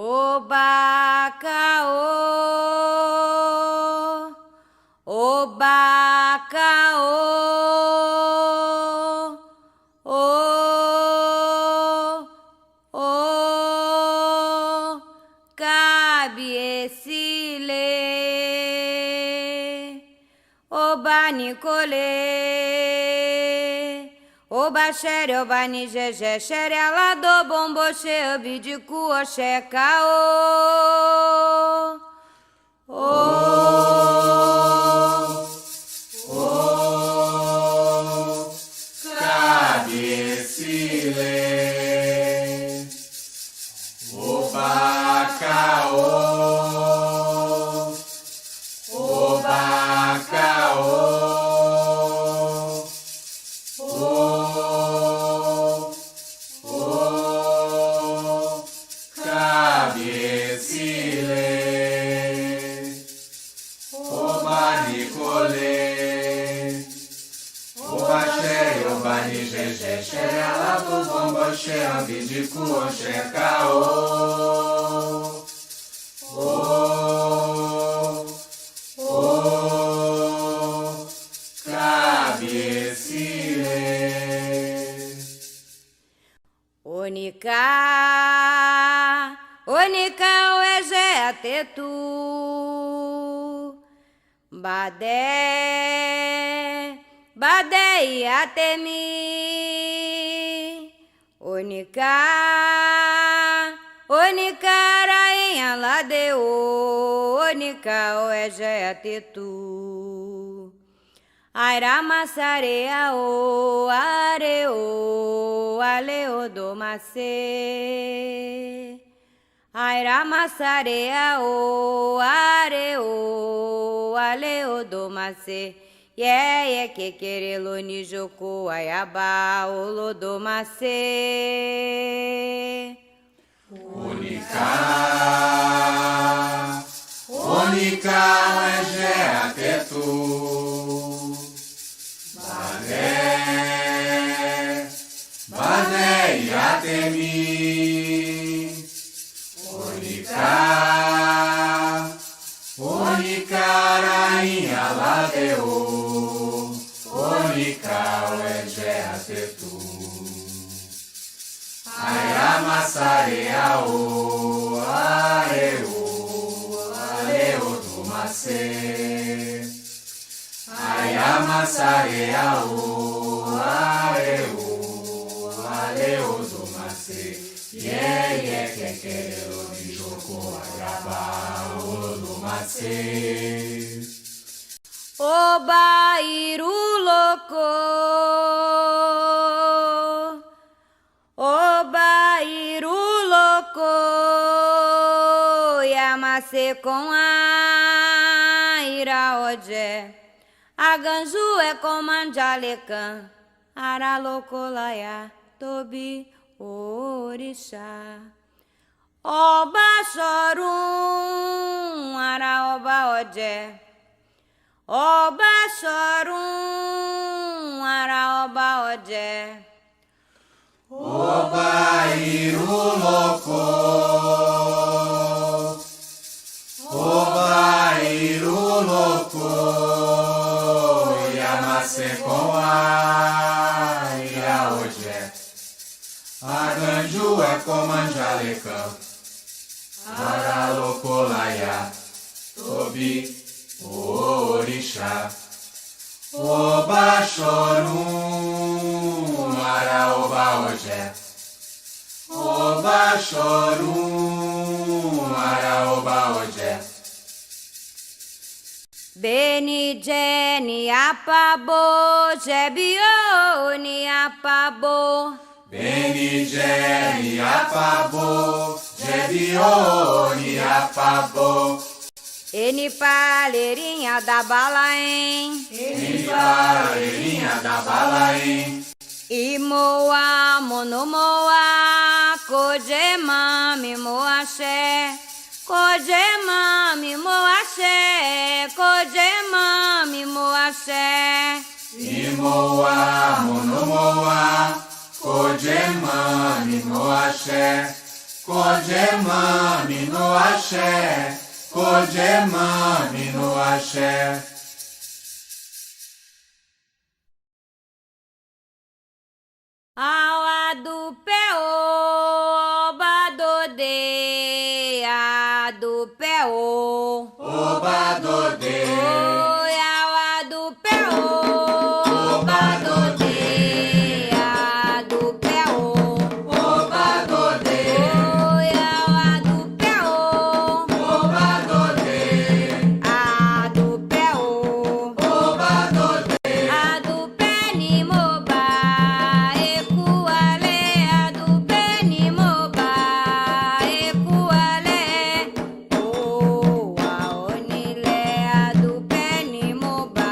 Oba caô, oba caô, cabe esse lê, oba nicolê, oba xere, oba nijejé, xere alado, bombo xe, obidicu, oxé, caô. Cabe esse lê, oba caô, oba caô, cabe esse lê, oba nicolê, oba xere, oba nijejé, xere alado, bombo xe, obidicu, oxé, caô. Cabe esse lê. Única, única o ege atetu, badé, badé e atemi, única, única rainha ladeu, única o ege atetu. Airamassarea o areo, aleo do macê. Airamassarea o areo, aleo do macê. Ye que querelo ni joko ayaba olo do macê. Única, única ege atetu. Badé e atemi, única, única rainha ladeu, única o ege atetu. Airamassarea o areu, aleu do macê. Airamassarea o areu, aleu do macê. Ye que querelo ni joko ayaba o do macê. Oba iru loco, oba iru loco, yamase com a ira oje. A ganju é comanjalecan, aralocolaya, tobi, orixá. Oba chorum, araoba oje. Oba chorum, araoba oje. Oba iru loco, oba iru loco, yamase com a ira oje. A ganju é comanjalecan, aralocolaya, tobi, orixá. Oba chorum, araoba oje. Oba chorum, araoba oje. Beni jeni apabo, jebio ni apabo. Beni jeni apabo, jebio ni apabo. Eni paleirinha da bala, hein? Eni paleirinha da bala, hein? Imoa, monomoa, kojema, mimoaxé. Kojema, mimoaxé, kojema, mimoaxé. Imoa, monomoa, kojema, mimoaxé. Cojemami no axé, Cojemami no axé. Aua do peô, badode, a do peô, Obadode, oi, aua do peô, badode, a do peô, Obadode, oi, aua do peô, Obadode, a do peô, Obadode, a do penimoba, ecuale, a do penimoba, ecuale, oh, a onile, a do penimoba,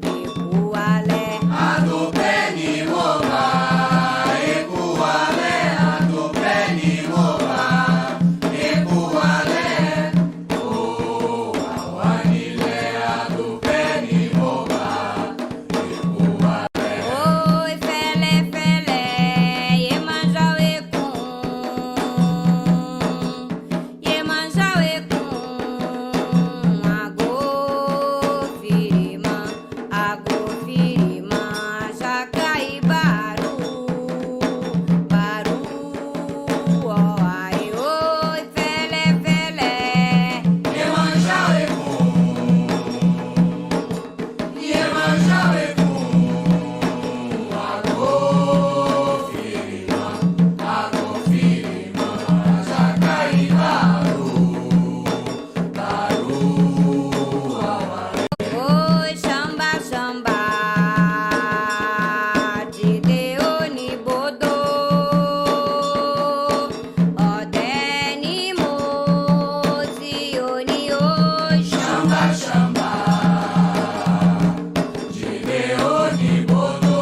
ecuale, a do penimoba, ecuale, a do penimoba, ecuale, oh, awanile, a do penimoba, ecuale. oi, fele, fele, Iemanjá agô, firima, jacaíbaru, baru, ó, ai, oi, fele, fele, Iemanjá Egum, Iemanjá Egum, agô firima, jacaíbaru, baru, oi, xamba, xamba, de Deoni bodô, ó, deni, mozi, oni, oi, Xamba, xamba, de Leone Bodô,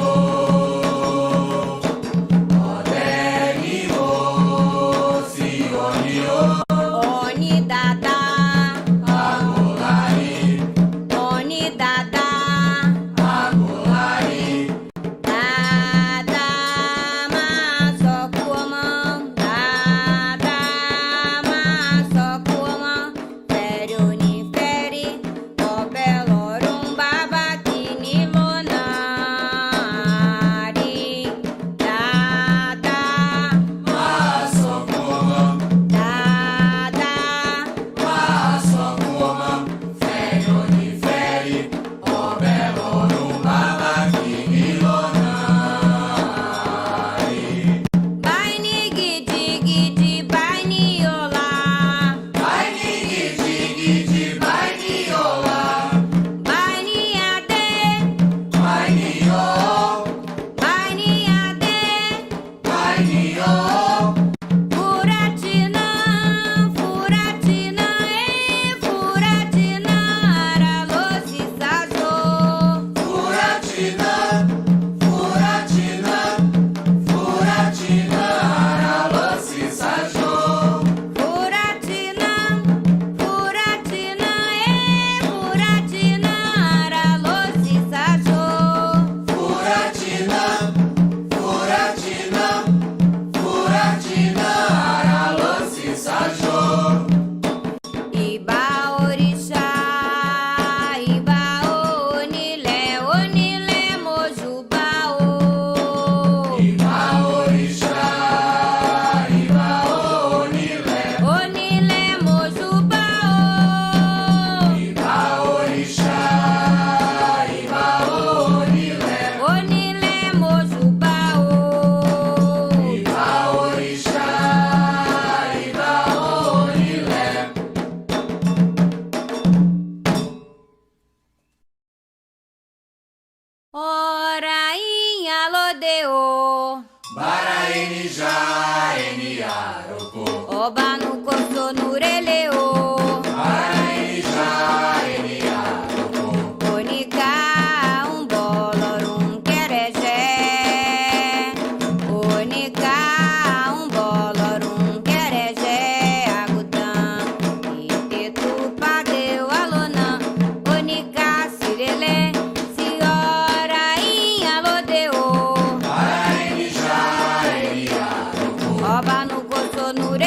Odeni, Moci, Oniô, oni, dada, Agolari, oni, dada, Agolari, dada, maçocuama, dada, maçocuama, fere, oni, fere, ó, belorum, babaquini, lonari, dada, Maçocoma, dada, Maçocoma, Fere, Onifere, Obelorum, Babaquini, Lonari. baini, gidi, gidi, baini, olá, Vai, nigi, digi, vai, niolá, baini, ade, vai, nió, baini, ade, vai, nió. furatina, furatina, furatina, aralosi, sazô, Furatina, Furatina, Furatina, Araloci, Sajô. furatina, furatina, furatina, aralosi, sazô, Furatina, Furatina, Furatina, Araloci, Sajô. Iba orixá, iba onilé, onilé, mojubaô, Iba Orixá, Iba Onilé, onilé, mojubaô, Iba Orixá, Iba Onilé, onilé, mojubaô, Iba Orixá, Iba Onilé. ora em alodeô, Baraenijá, Eniarocô, oba no corso nureleô, Baraenijá, Eniarocô, onica, bolorum, querejé, onica, bolorum, querejé, agutã, itetu, padeu, alonã, onica, cirelê, senhora em alodeô, Baraenijá, Eniarocô, oba no corso nureleô,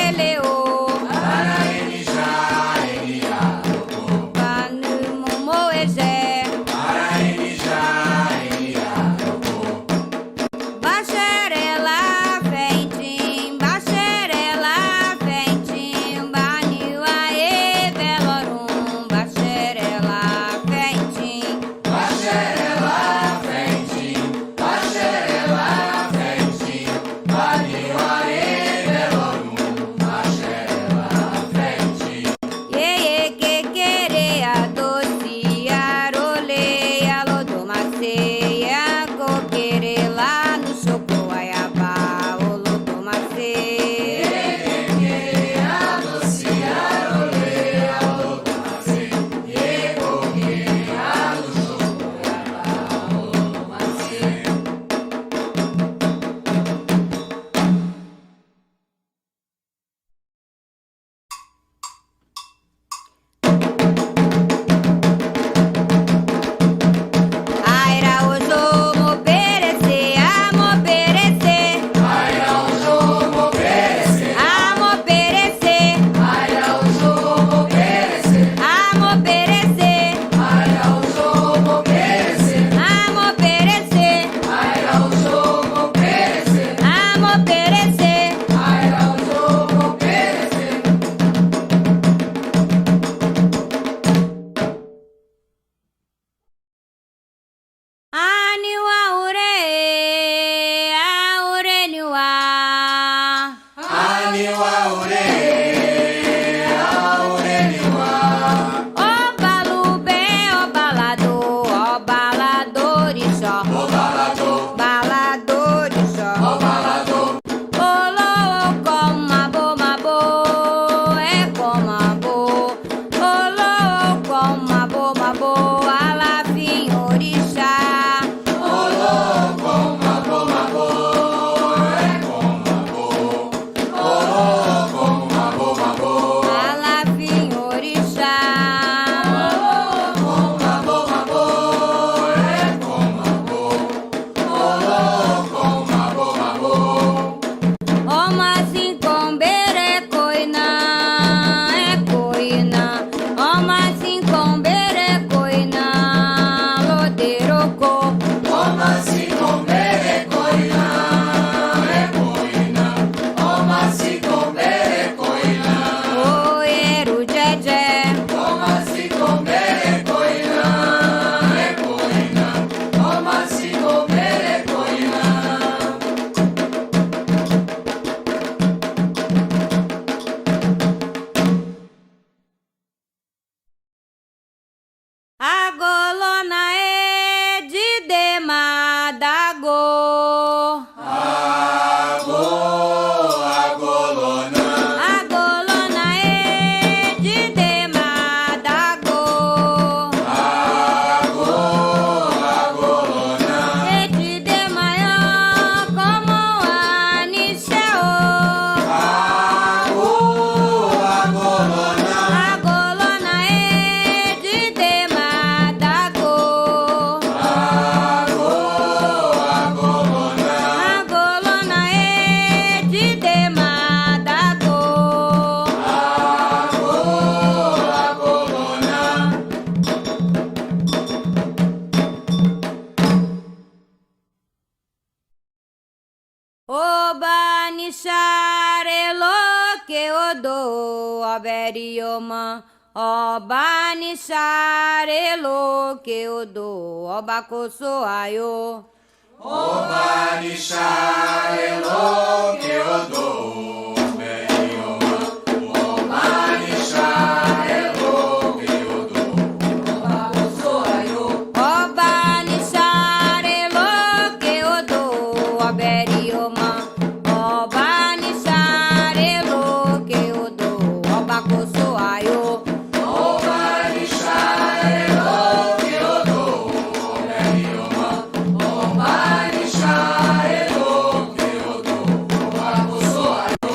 Oberioma, Oba Nisharelo que odo, Oba Kosoayo. Oba Nisharelo que odo, Oberioma, Oba Nisharelo que odo, Oba Kosoayo. Oba Nisharelo que odo, Oberioma, Oba Nisharelo que odo, Oba Kosoayo. Oba Nisharelo que odo, Oberioma, Oba Nisharelo que odo, Oba Kosoayo.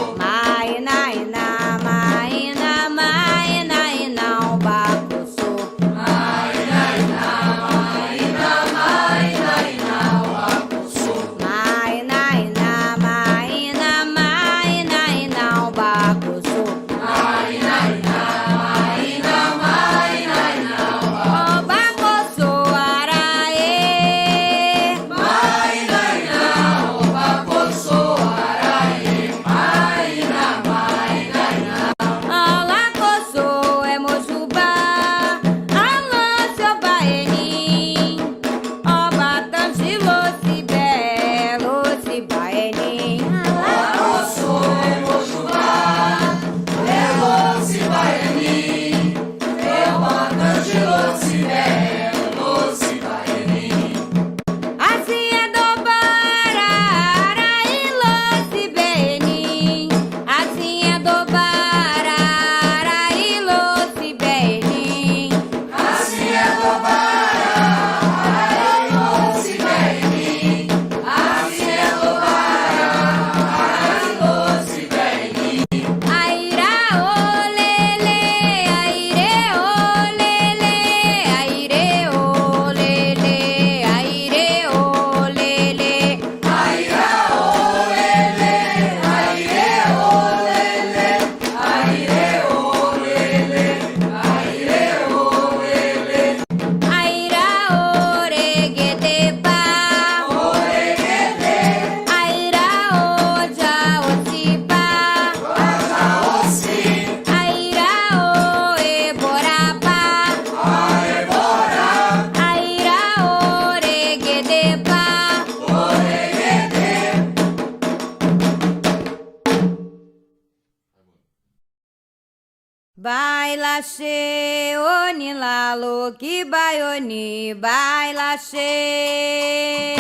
Baila che oni lalo que baioni baila che.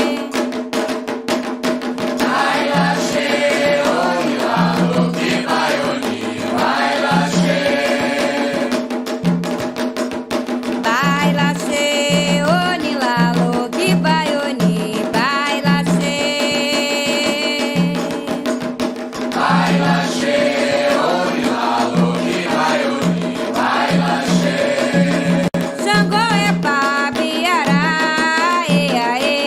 Baila che oni lalo que baioni baila che. Baila che oni lalo que baioni baila che. Baila che oni lalo que baioni baila che. Xangô é papiará, e aê.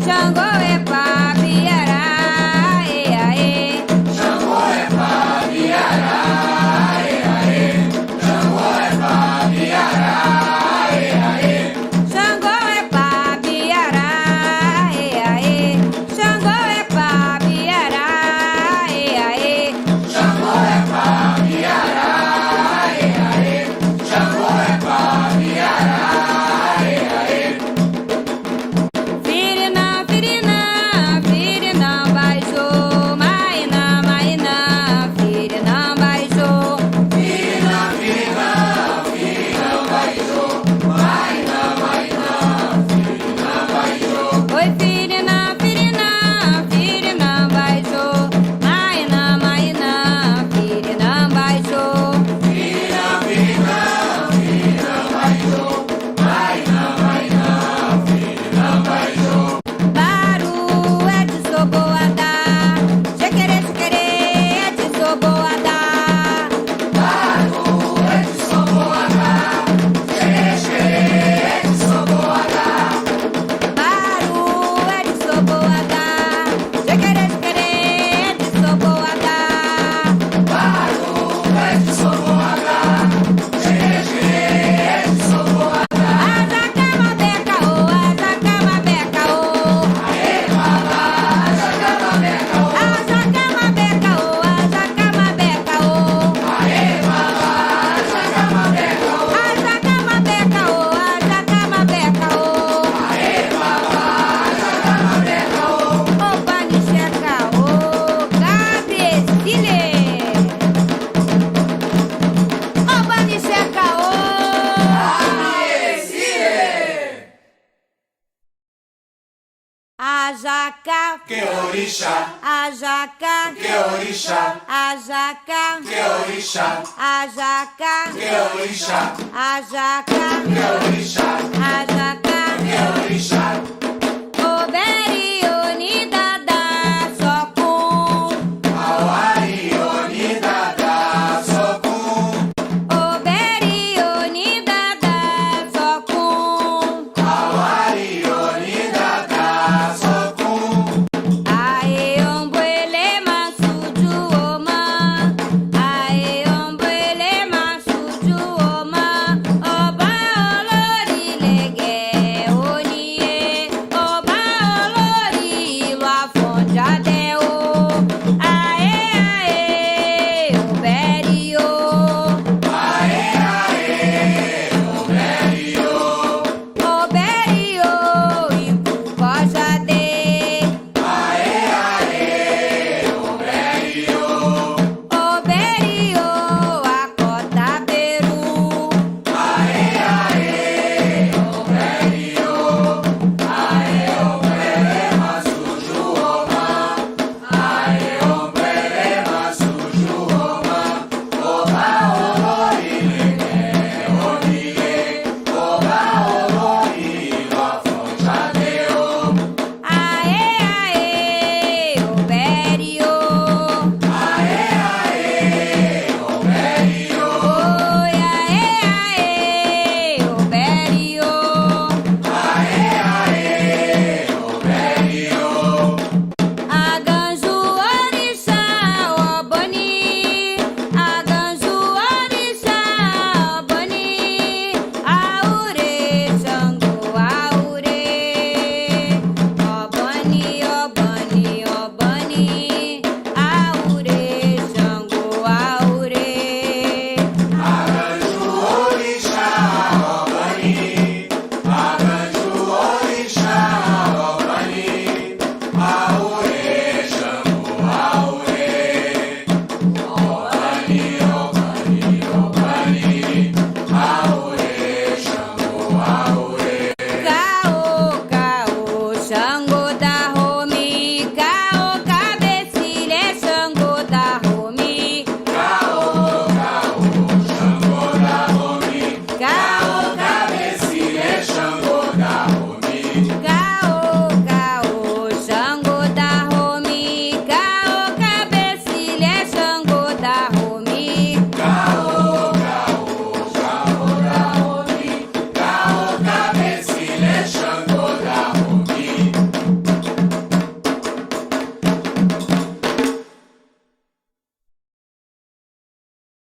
Xangô é papiará, e aê. Xangô é papiará, e aê. Xangô é papiará, e aê. Xangô é papiará, e aê. Xangô é papiará, e aê. Xangô é papiará, e aê. Xangô é papiará, e aê. Firina, firina, firina baixo, maina, maina, firina baixo. Firina, firina, firina baixo. Maina, maina, firina baixo. Oi, firina, firina, firina baixo, maina, maina, firina baixo. Firina, firina, firina baixo. Maina, maina, firina baixo. Baru é de soboada, chequerê, chequerê é de soboada. Baru é de soboada. Xerê, xerê é de soboada. Baru é de soboada, chequerê, chequerê é de soboada. Baru é de soboada. Xerê, xerê é de soboada. Azacama beca, oh, azacama beca, oh. Aê, baba, jacama beca, oh. Azacama beca, oh, azacama beca, oh. Aê, baba, jacama beca, oh. Azacama beca, oh, azacama beca, oh. Aê, baba, jacama beca, oh. Opa, nicheca, oh, cabecilha. Opa, nicheca, oh. Ajaca, Que orixá, ajaca, que orixá, ajaca, que orixá, ajaca, que orixá, ajaca, que orixá, ajaca. que orixá. Oberi unidade só com. Auari onidada socum, Oberi unidade só com. auari onidada socum. Ae ombuele masuju oma. Ae ombuele masuju oma. Oba olori lege onie.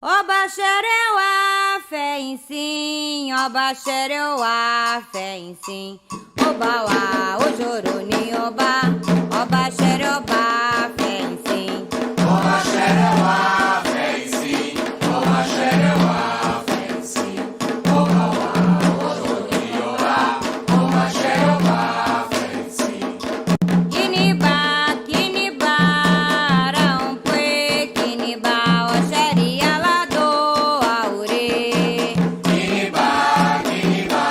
Oba xereu a fé em sim, oba xereu a fé em sim. Oba wa o joroni oba, oba xereu a fé em sim. Oba xereu a fé em sim, oba xereu a fé em sim. Oba wa o joroni oba, oba xereu a fé em sim. Kiniba, kiniba, rampue, kiniba, oxeria lá do aure. Kiniba, kiniba,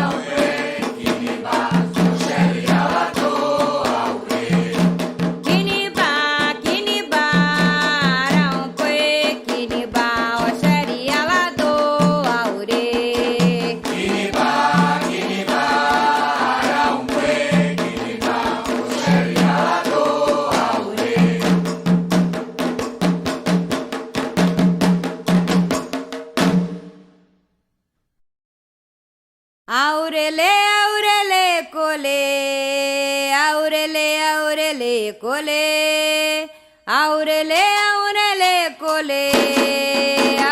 aure, kiniba, oxeria lá do aure. Kiniba, kiniba, rampue, kiniba, oxeria lá do aure. Kiniba, kiniba, aramue, kiniba, oxeria lá do aure. Aurele, aurele, cole, aurele, aurele, cole, aurele, aurele, cole,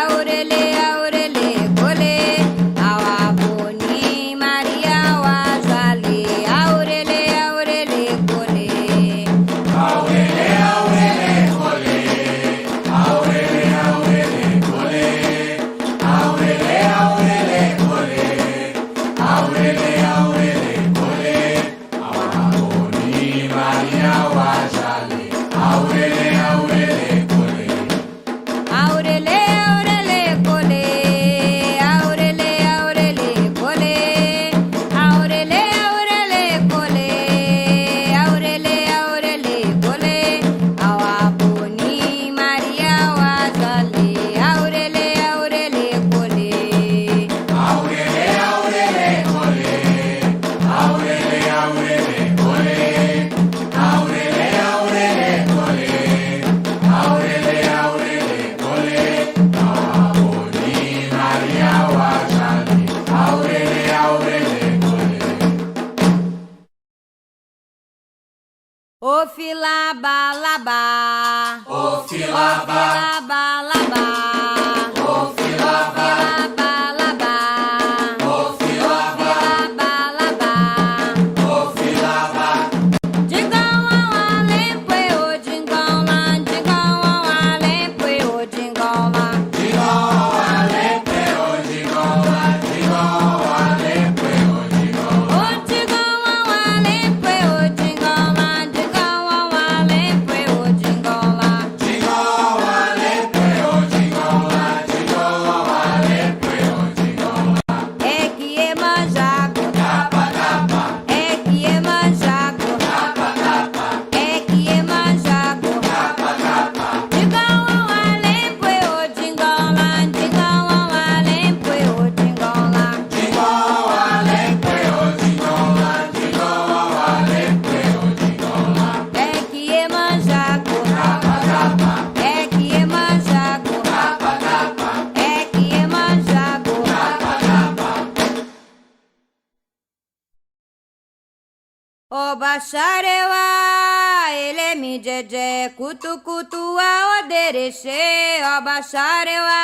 aurele, aurele, cole, awaboni, Maria, wazali, aurele, aurele, cole. Aurele, aurele, cole, aurele, aurele, cole, aurele, aurele, cole, aurele, aurele, cole, awaboni, Maria, wazali, aurele, aurele, cole. Aurele, aurele, cole, aurele, aurele, cole, aurele, aurele, cole, aurele, aurele, cole, awaboni, Maria, wazali, aurele, aurele, cole. Aurele, aurele, cole, aurele, aurele, cole, aurele, aurele, cole, aurele, aurele, cole, awaboni, Maria, wazali, aurele, aurele, cole. O filaba laba, O filaba, laba laba, o filaba, laba laba, o filaba, laba laba. o filaba, Dingão a lempo o dingão lá, dingão a lempo o dingão lá. digão, alepe, o digão, digão, alepe, o digão. O dingão a lempo o dingão lá, dingão a lempo o dingão lá. Digão, alepe, o digão, digão, alepe, o digão. É que é manjaco, Tapa, tapa, é que é manjaco, tapa, tapa, é que é manjaco. tapa, tapa. Dingão a lempo o dingão lá, dingão a lempo o dingão lá. Digão, alepe, o digão, digão, alepe, o digão. É que é manjaco, Tapa, tapa, é que é manjaco, tapa, tapa, é que é manjaco. tapa, tapa. O bacharewa, ele é mi jeje, cutu cutu a oderexê, o bacharewa.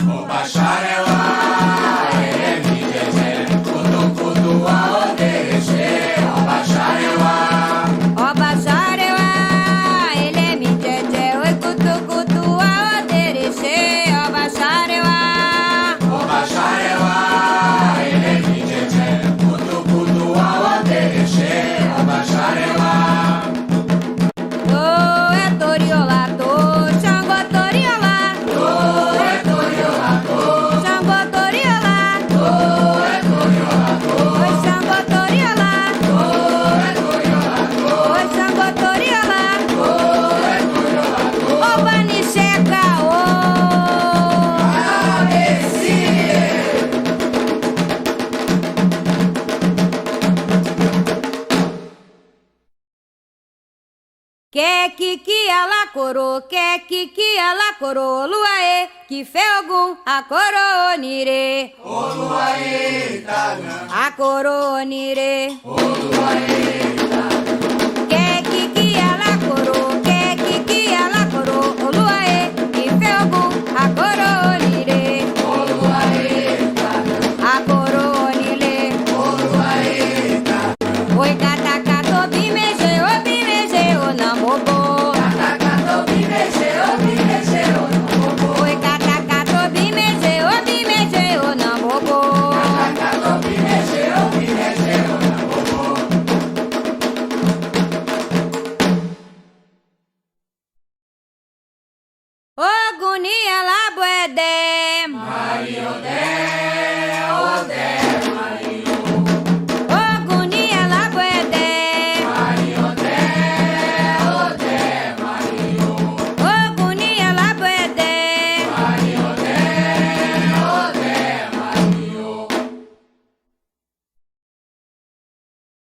O bacharewa, ele é mideje, kudu, a odereche, o bacharewa. O bacharewa, ele é mi jeje, oi cutu cutu a oderexê, o bacharewa. O bacharewa, ele é mideje, kudu, a odereche, o bacharewa. Tô é toriolá, tô, Xangô toriolá, É toriolá, Xangô toriolá, é toriolá, oi Xangô toriolá, é toriolá, oi Xangô toriolá, é toriolá. ô banicheca, ô. Que ela coro, que ela coro, luaê, que feogum, a coronire, Oluaê, Itagã, a coronire. Oluaê, Que ela coro, que ela coro, luaê, que feogum, Ogunia labuede. Mariodé, odé, Mario. Ogunia labuede. Mariodé, odé, Mario. Ogunia labuede. Mariodé, odé, Mario.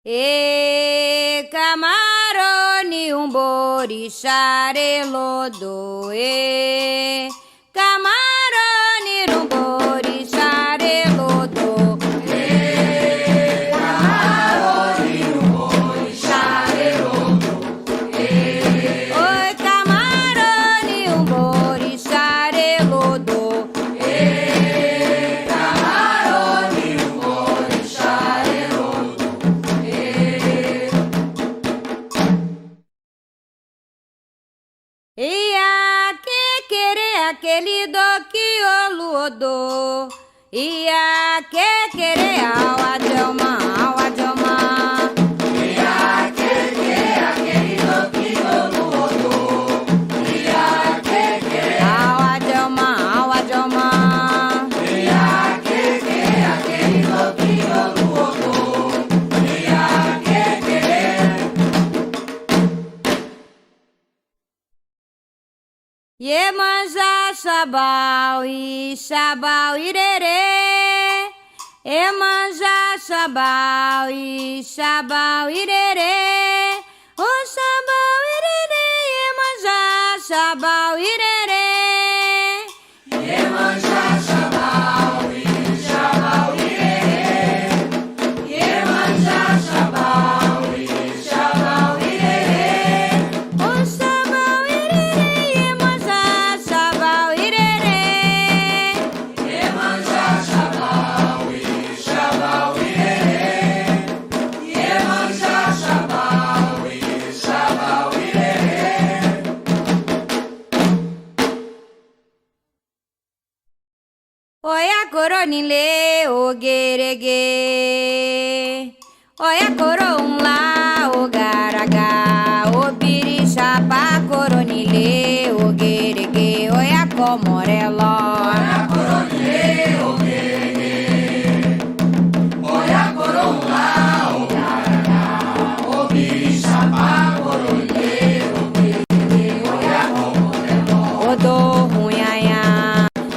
E camaroni um borixarelodo. E camaroni um borixarelodo. Camaroni, orixarelodo. Oi, camaroni um borixarelodo. Camaroni, orixarelodo. E a que querer aquele do que o luodo. E a que querer ao adioma, ao adioma. Ao adioma, ao adioma. Iemanjá, xabau e xabau irerê. Iemanjá, xabau e xabau irerê. O xabau irerê, Iemanjá, xabau irerê. Iemanjá, xabau e xabau irerê. Iemanjá, xabau e xabau irerê. O xabau irerê, Iemanjá, xabau irerê. Iemanjá, xabau e xabau irerê. Iemanjá, xabau e xabau irerê. Oi a coronile, o gueregue. Oi a coron lá, o garagá. O birixapa, coronile, o gueregue. Oi a comoreló. Olha coronê, o guerê. Olha coronlá, o garagá. O bichapá, coronê, o guerê. Olha comoreló. O do runhanhá.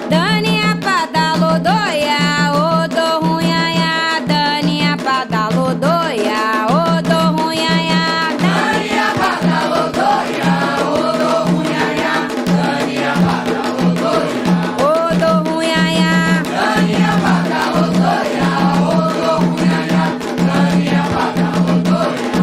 Dani a padalodoia. O do runhanhá. Dani a padalodoia. O do runhanhá. Dania badalodoia, o do runhanhá. Dania badalodoia. O do runhanhá. Dania badalodoia, o do runhanhá. Dania badalodoia.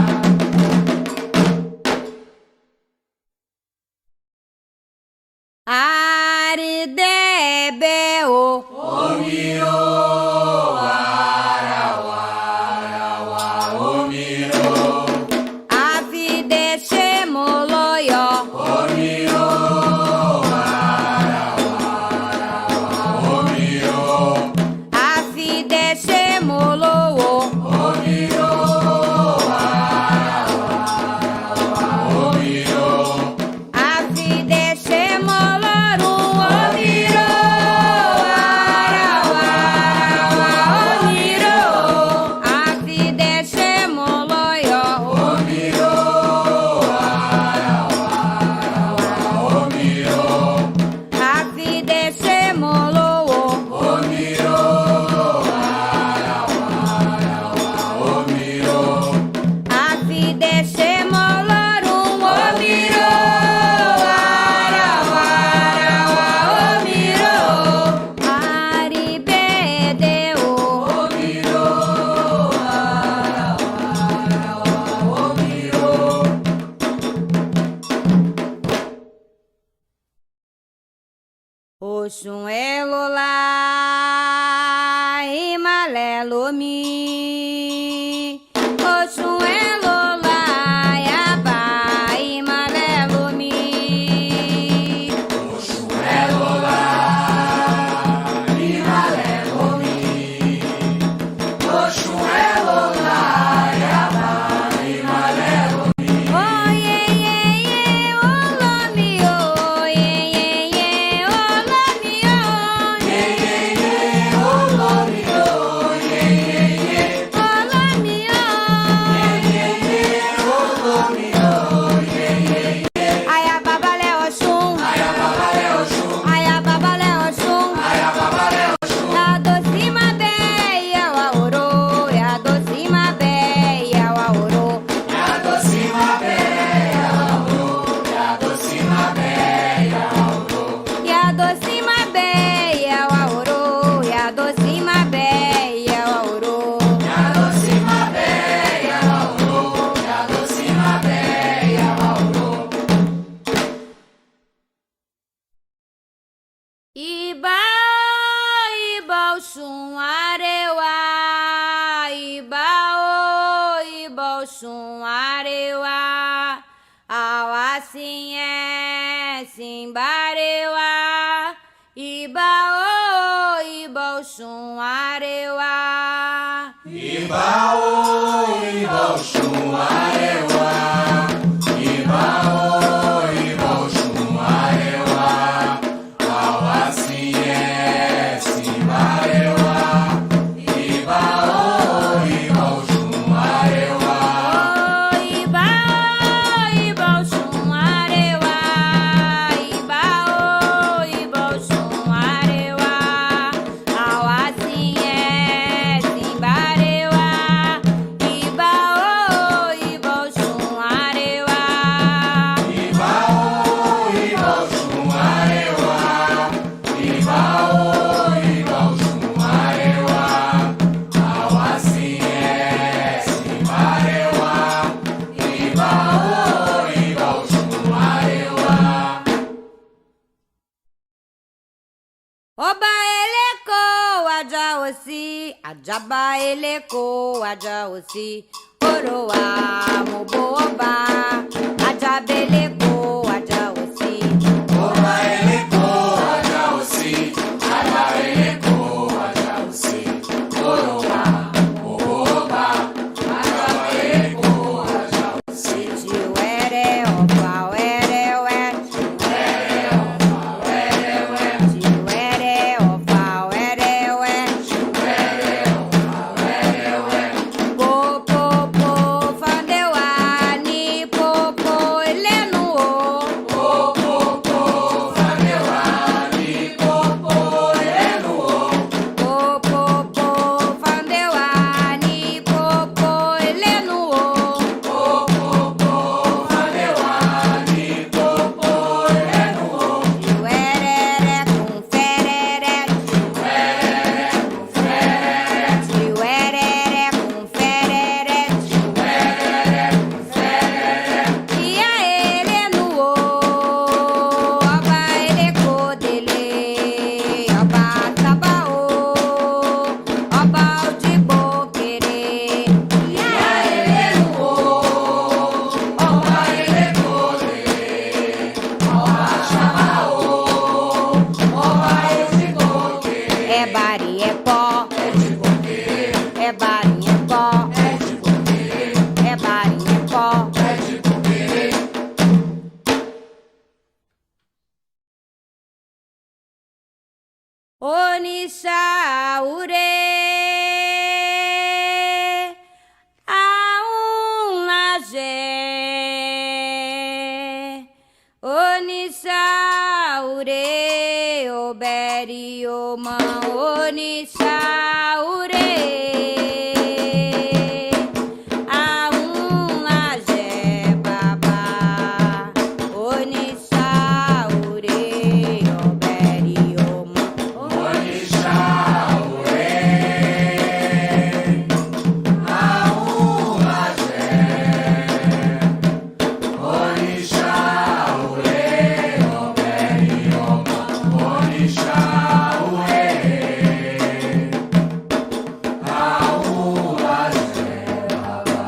Aridebeo. Omiro, arawarawa, omiro. Afideshemoloyo. Omiro, arawarawa, omiro. Afideshemolowo. Omiro, arawarawa, omiro. Afideshemolorum. Omiro. Arawarawa. Omiro. Afideshemoloyo. Omiro, arawarawa, omiro. Afideshemolowo. Omiro, arawarawa, omiro. Afideshemolorum. Omiro. Arawarawa. Omiro. Aribedeo. Omiro, arawarawa, omiro. Oxum elolá, imalelo-mi. Oxum elolá, yabá, imalelo-mi. Oxum é lolá, imalelo-mi. Oxum é lolá, yabá, imalelo-mi. Oiê, iê, iê, olomi, oiê, iê, iê, Iba, iba o chum areuá, iba o chum areuá, ao assim é simbareuá, iba o chum areuá, iba o chum areuá, iba o chum areuá, ao assim é simbareuá, iba o chum areuá, iba o chum areuá, iba o chum areuá, ao assim é simbareuá, iba o chum areuá, iba o chum areuá, iba o chum areuá, ao assim é simbareuá, iba o chum areuá. Oba eleko ajaosi, ajaba eleko ajaosi, oroa moboba, ajabeleko ajaosi, Oba eleko ajaosi, ala eleko ajaosi, oroba, oba, ala eleko ajaosi, tiwere oba were we, tiwere oba were we, popo po fandewa ni popo elenu o. popo, fanewani, popo, enuo, Popo fandewani popo elenuo, popo, fanewani, popo, enuo, tiwerere com ferere, tiwerere com ferere, ia elenuo, oba elecodele, oba tabaô, oba o de boquere, ia elenuo. oba elecode, oba chamaô, oba exiboque, É bari, é pó, exiboque, é bari, é pó, exiboque, é bari, é pó. exiboque. Orixá ure, aunlagé. Orixá ure, oberi oma, Orixá ure, aunlagé babá. Orixá ure, oberi oma. Orixá, ure, aumagé. Orixá, ure, oberioma. Orixá, ure, aumagé, babá.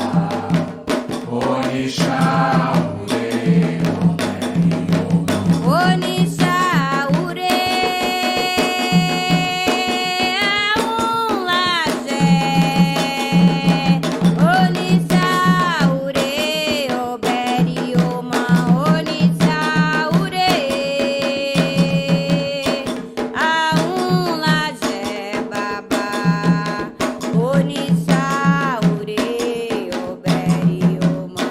Orixá, ure, oberioma. Orixá ure, aunlagé. Orixá ure, oberi oma. Orixá ure, aunlagé babá. Orixá ure, oberi oma.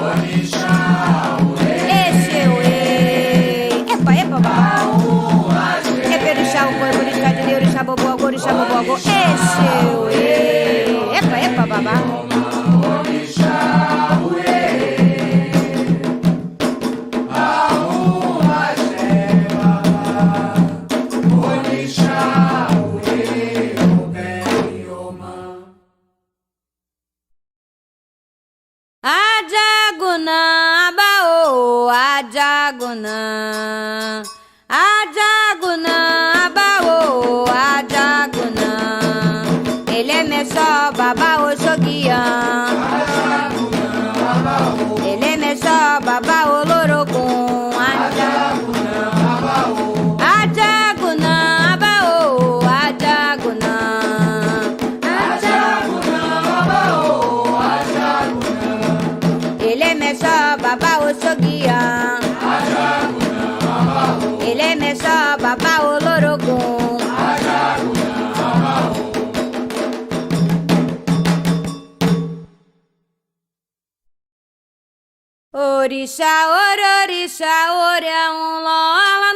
Orixá, ure, Esse eu epa, epa, babá. É perixá, o boi, orixá de Deus, orixá, bobó, orixá, bobó, esse eu epa, epa, babá. Orixá, ure, aumagé, babá. Orixá, ure, oberioma. Ajagunã, abaô, ajagunã, ajagunã, babá olorogum. Orixá, orixá, oré, um lola